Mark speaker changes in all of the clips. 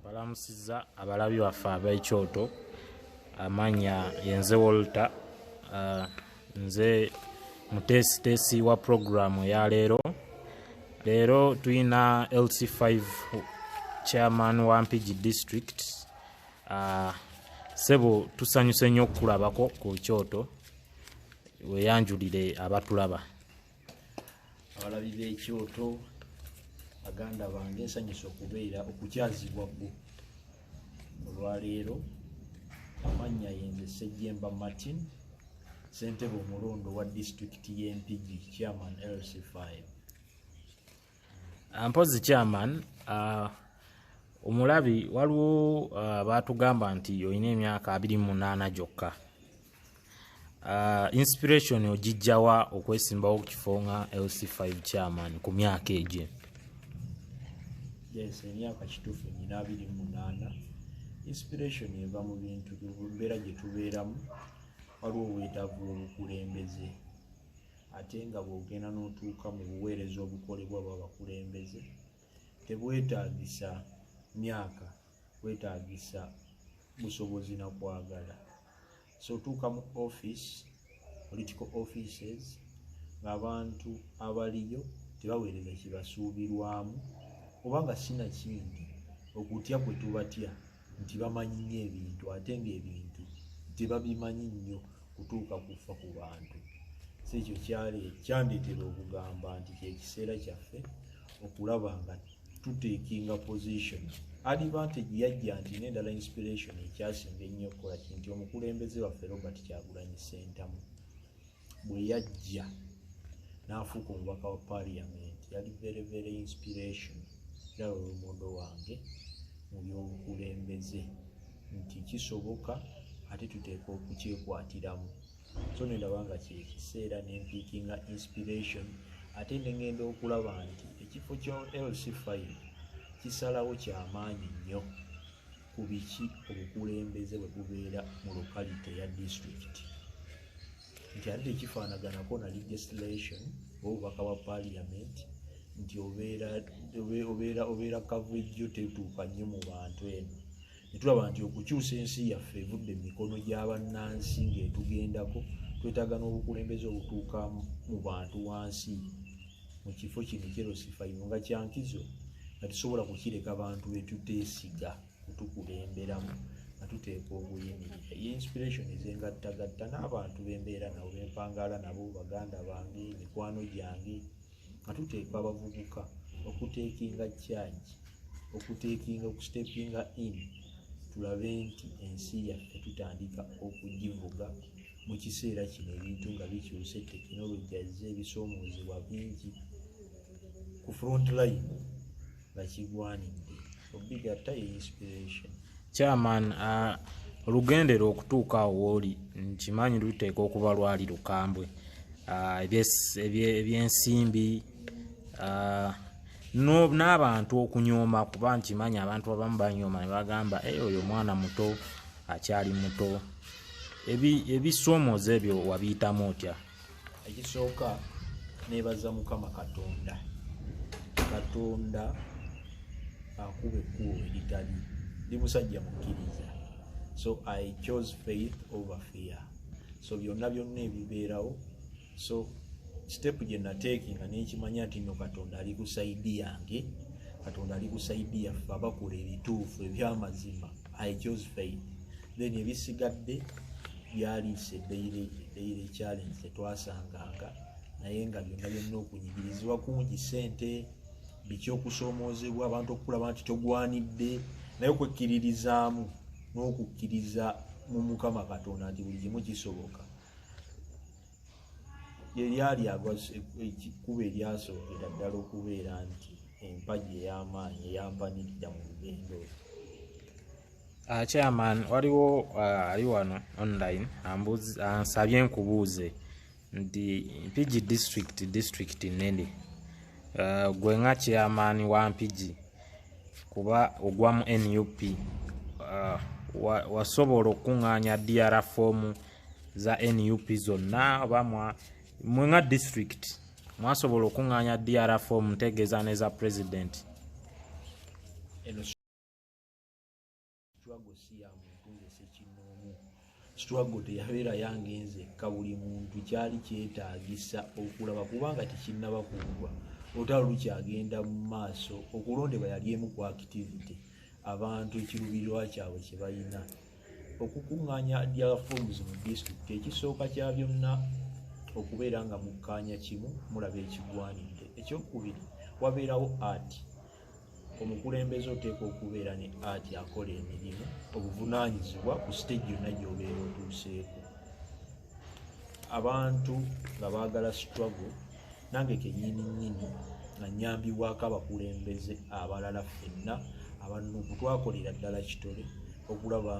Speaker 1: Balamusizza abalabi baffe ab'ekyoto, amanya yenze Walter, nze muteesiteesi wa programu ya leero. Leero tulina LC5 chairman wa Mpigi district. Sebo tusanyuse nnyo okulabako ku kyoto, weyanjulire abatulaba.
Speaker 2: Abalabi b'ekyoto, baganda bange, nsanyusa okubeera okukyazibwa bbo olwaleero. Amannya yenze Sejjemba Martin, ssentebe omulundo wa disitulikiti y'e Mpigi, chairman LC5.
Speaker 1: Mpozi chairman, omulabi waliwo baatugamba nti olina emyaka 28 gyokka. Inspiration ogijjawa okwesimbawo ku kifo nga LC5 chairman ku myaka egyo?
Speaker 2: Yes, emyaka kituufu nnyina 28. Inspiration eva mu bintu mbeera gye tubeeramu. Waliwo obwetaavu obukulembeze, ate nga bw'ogenda n'otuuka mu buweereza obukolebwa bw'abakulembeze tebwetaagisa myaka, bwetaagisa busobozi na kwagala. So tuuka mu office, political offices, ng'abantu abaliyo tebaweereza kibasuubirwamu, oba nga sina kindi okutya kwe tubatya nti bamanyi nnyo ebintu ate ng'ebintu tebabimanyi nnyo kutuuka kufa ku bantu. Si ekyo kyandeetera okugamba nti kyekiseera kyaffe okulaba nga tuteekinga position. Advantage yajja nti n'endala inspiration ekyasinga ennyo okukola nti omukulembeze waffe Robert Kyagulanyi Ssentamu bwe yajja n'afuuka omubaka wa parliament yali very inspiration era olumondo wange mu by'obukulembeze nti kisoboka ate tuteeka okukyekwatiramu. So nendaba nga kyekiseera nempiikinga inspiration ate nengenda okulaba nti ekifo kya LC5 kisalawo kyamaanyi nnyo ku biki obukulembeze bwe bubeera mu lokalite ya district, nti ate tekifaanaganako na legislation obubaka bwa parliament nti obeera kavujjo tetuuka nnyo mu bantu eno. Netulaba nti okukyusa ensi yaffe evudde mu mikono gy'abannansi ng'etugendako, twetaaga n'obukulembeze obutuuka mu bantu wansi. Mu kifo kino LC5 nga kyankizo nga tusobola kukireka abantu betuteesiga kutukulemberamu nga tuteeka obuyimirira. Inspiration ezengattagatta n'abantu bembeera nabo bempangaala nabo, baganda bange, mikwano gyange, nga tuteeka abavubuka okuteekinga charge, okustepinga in, tulabe nti ensi yaffe tutandika okugivuga mu kiseera kino ebintu nga bikyuse, tekinologi azze, ebisoomoozebwa bingi ku front line nga kigwanidde. Obigatta ye inspiration.
Speaker 1: Chairman, olugendero okutuuka awo w'oli nkimanyi luteeka okuba lwali lukambwe, ebyensimbi n'abantu okunyooma, kuba nkimanyi abantu abamu banyooma ne bagamba oyo mwana muto, akyali muto. Ebisoomooza ebyo wabiyitamu otya?
Speaker 2: Ekisooka neebaza Mukama Katonda. Katonda akuba ekkubo eritali, ndi musajja mukkiriza, so I chose faith over fear. So byonna ebibeerawo, so step gye nateekinga nekimanya nti nno Katonda ali ku saidi yange, Katonda ali ku saidi yaffe abakola ebituufu eby'amazima. I chose faith. Then ebisigadde byaliisa daily challenge tetwasanganga, naye nga byonna okunyigirizibwa kungi, sente, biki okusoomoozebwa, abantu okulaba nti togwanidde, naye okwekkiririzaamu n'okukkiriza mu Mukama Katonda nti buli kimu kisoboka. Lyali ekkubo eryasookera ddala okubeera nti empagi ey'amaanyi eyampanirira mu lugendo.
Speaker 1: Chairman, waliwo ali wano online ansabye nkubuuze nti Mpigi district nnene, gwe nga chairman wa Mpigi kuba ogwa mu NUP, wasobola okuŋŋaanya DRA fomu za NUP zonna, oba mwe nga district mwasobola okuŋŋaanya DRA fomu ntegeeza neza president?
Speaker 2: struggle si ya muntu nze Ssekinoomu, struggle teyabeera yange nzekka, buli muntu kyali kyetaagisa okulaba kubanga tekinnaba kuggwa, olutalo lukyagenda mu maaso, okulondebwa yali emu ku activity abantu ekiruubirirwa kyabwe kye balina okukuŋŋaanya dial forms mu disitulikiti. Ekisooka kya byonna okubeera nga mukkaanya kimu mulaba ekigwanidde. Ekyokubiri wabeerawo art. Omukulembeze oteeka okubeera ne art akola emirimu, obuvunaanyizibwa ku stage yonna gy'obeera otuuseeko. Abantu nga baagala struggle, nange kennyini nnyini nga nnyambibwako abakulembeze abalala ffenna NUP twakolera ddala kitole okulaba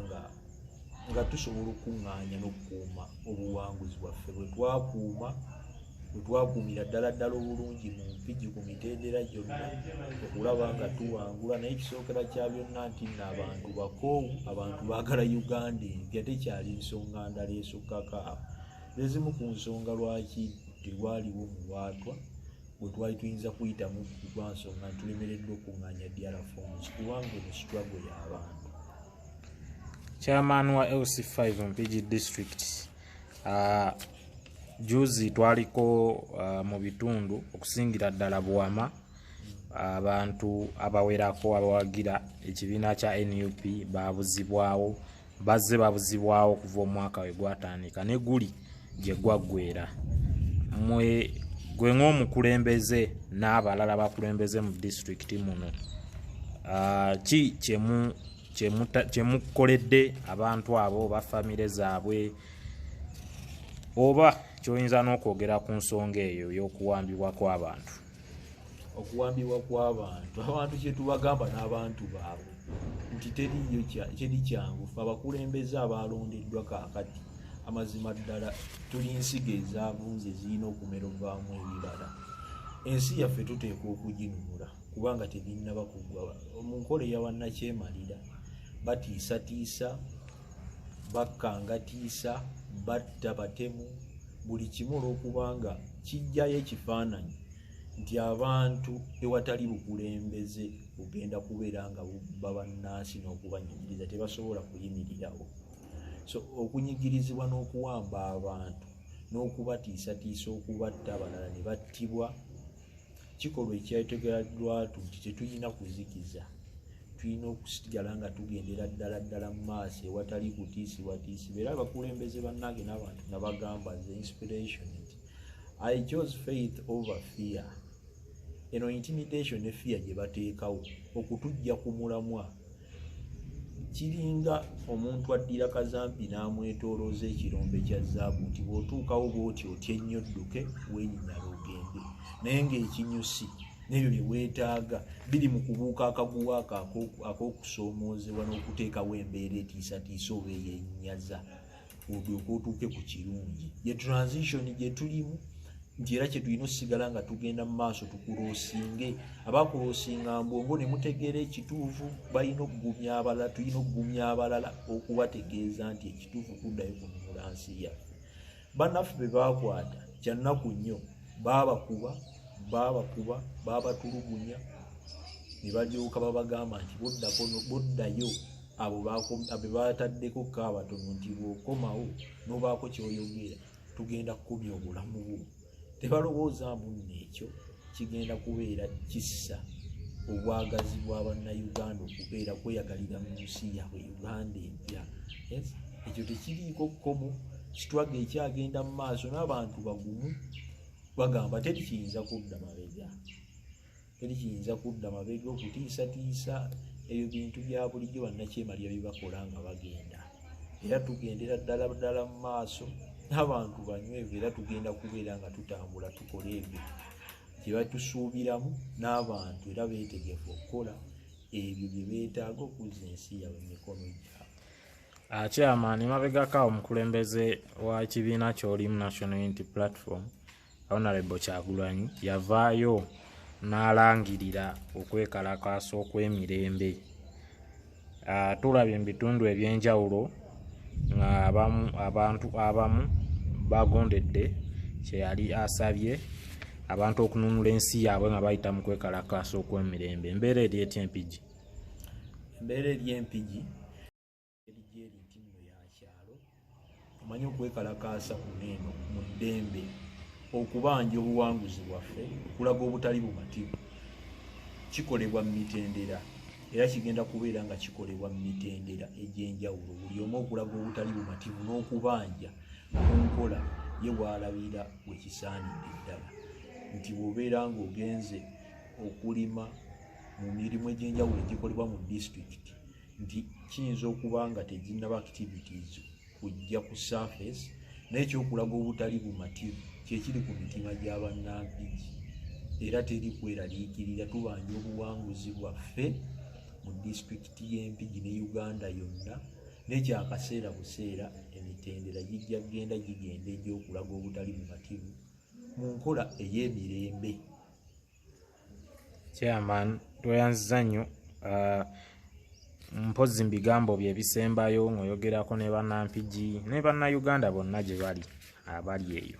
Speaker 2: nga tusobola okuŋŋaanya n'okukuuma obuwanguzi bwaffe bwe twakuumira ddala obulungi mu Mpigi ku mitendera gyonna okulaba nga tuwangula. Naye ekisookera kya byonna nti nno abantu bakoowu, abantu baagala Uganda empya, tekyali nsonga ndala esukkako awo. Ezimu ku nsonga lwaki terwaliwo mu bwatwa bwe twali tuyinza kuyitamu lwa nsonga ntitulemereddwa okuŋŋaanya dial forms kubanga eno struggle y'abantu.
Speaker 1: Chairman wa LC5 Mpigi District, juzi twaliko mu bitundu okusingira ddala Bwama abantu abawerako abawagira ekibiina kya NUP babuzibwawo okuva omwaka we gwatandika ne guli gye gwaggweera. Gwe ng'omukulembeze n'abalala bakulembeze mu disitulikiti muno, ki kyemukoledde abantu abo ba famire zaabwe, oba kyoyinza n'okwogera ku nsonga eyo y'okuwambibwa kw'abantu?
Speaker 2: Okuwambibwa kw'abantu, abantu kye tubagamba n'abantu baabwe nti teri kyangu. Ffe abakulembeze abalondeddwa kaakati amazima ddala tuli nsigo ezavunze zirina okumera ovaamu ebibala. Ensi yaffe tuteekwa okuginunula kubanga tebinnaba kuggwa. Mu nkola eyawannakyemalira batiisatiisa, bakkangatiisa, batta batemu, buli kimu olw'okubanga kijjayo ekifaananyi nti abantu ewatali bukulembeze bugenda kubeera nga bubba bannansi n'okubanyigiriza, tebasobola kuyimirirawo. So okunyigirizibwa n'okuwamba abantu n'okubatiisatiisa, okubatta abalala ne battibwa, kikolwa ekyategeddwatu nti tetulina kuzikiza, tulina okusigala nga tugendera ddala mu maaso ewatali kutiisibwatiisibwa. Era abakulembeze bannange n'abantu nabagamba nze inspiration nti I chose faith over fear. Eno intimidation ne fear gye bateekawo okutujja ku mulamwa, kiringa omuntu addira kazampi n'amwetoolooza ekirombe kya zaabu nti bw'otuukawo bw'oti otya ennyodduke weenyinyala ogende. Naye ng'ekinyusi n'ebyo bye weetaaga biri mu kubuuka akaguwa ak'okusoomoozebwa n'okuteekawo embeera etiisatiisa oba eyeenyaza olyoke otuuke ku kirungi. Ye transition gye tulimu nti era kye tulina osigala nga tugenda mu maaso tukuloosinge. Abakuloosinga mbwongo ne mutegeera ekituufu balina okugumya abalala, tulina okugumya abalala okubategeeza nti ekituufu kuddayo kununula nsi yaffe. Bannaffe be baakwata kya nnaku nnyo, baabatulugunya ne balyoka babagamba nti boddayo abo be baataddeko kaabatono nti bw'okomawo n'obaako ky'oyogera tugenda kukumya obulamu bwo. Tebalowooza munno ekyo kigenda kubeera kissa obwagazi bw'Abannayuganda okubeera kweyagalira mu nsi yaabwe Uganda empya. Ekyo tekiriiko kkomo, struggle ekyagenda mu maaso n'abantu bagumu bagamba terikiyinza kudda mabega, okutiisatiisa ebyo bintu bya bulijjo bannakyemalira bye bakola nga bagenda. Era tugendera ddala mu maaso n'abantu banywevu, era tugenda kubeera nga tutambula tukola ebyo kye batusuubiramu, n'abantu era beetegefu okukola ebyo bye beetaaga okuzza ensi yaabwe mu mikono gyabwe.
Speaker 1: Chairman, mabegako omukulembeze wa kibiina ky'olimu National Unity Platform Honorable Kyagulanyi yavaayo n'alangirira okwekalakaasa okw'emirembe. Tulabye mu bitundu ebyenjawulo nga abantu abamu bagondedde kye yali asabye abantu okununula ensi yaabwe nga bayita mu kwekalakaasa okw'emirembe. Embeera eri etya Mpigi?
Speaker 2: Embeera eri Mpigi omanyi okwekalakaasa kuneeno mu ddembe okubanja obuwanguzi bwaffe okulaga obutali bumativu kikolebwa mu mitendera era kigenda kubeera nga kikolebwa mu mitendera egy'enjawulo buli omu okulaga obutali bumativu n'okubanja ku nkola ye bw'alabira bwe kisaanidde ddala nti bw'obeera ng'ogenze okulima mu mirimu egy'enjawulo egikolebwa mu disitulikiti nti kiyinza okuba nga teginnaba activities kujja ku surface n'ekyokulaga obutali bumativu kyekiri ku mitima gy'abannampigi era teri kweraliikirira tubanja obuwanguzi bwaffe mu disitulikiti y'Empigi ne Uganda yonna n'ekyakaseera buseera emitendera gijja kgenda gigenda egy'okulaga obutali bumativu mu nkola ey'emirembe.
Speaker 1: Chairman, tweyanziza nnyo mpozi mu bigambo bye ebisembayo ng'oyogerako ne bannampigi ne bannayuganda bonna gye bali abali eyo.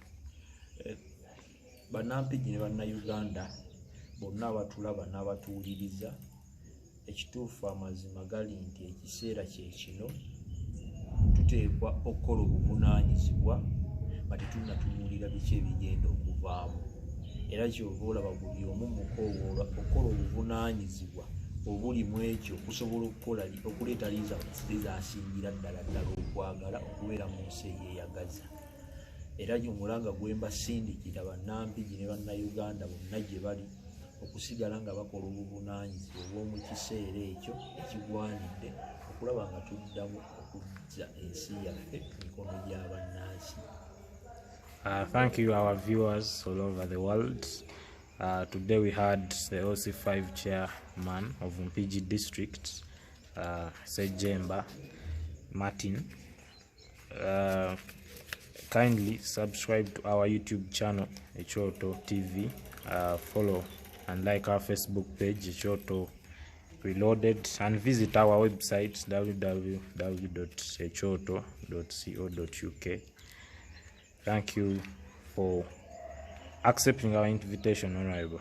Speaker 2: Bannampigi ne bannayuganda bonna abatulaba n'abatuwuliriza ekituufu amazima gali nti ekiseera kye kino tuteekwa okukola obuvunaanyizibwa nga tetunnatunuulira biki ebigenda okuvaamu era kyova olaba buli omu mukowoola okukola obuvunaanyizibwa obuli mu ekyo okusobola okuleeta lizasingira ddala okwagala okubeera mu nsi eyeeyagaza era omulanga gwe mbasindikira bannampigi ne bannayuganda bonna gye bali okusigala nga bakola obuvunaanyizibwa obw'omu kiseera ekyo ekigwanidde okulaba nga tuddamu okuzza ensi yaffe ku mikono gy'abannansi.
Speaker 1: Thank you our viewers all over the world. Today we had the OC5 chairman of Mpigi district, Sejemba Martin. Kindly subscribe to our YouTube channel, Echoto TV. Follow and like our Facebook page, Echoto Reloaded, and visit our website www.echoto.co.uk. Thank you for accepting our invitation, Honorable.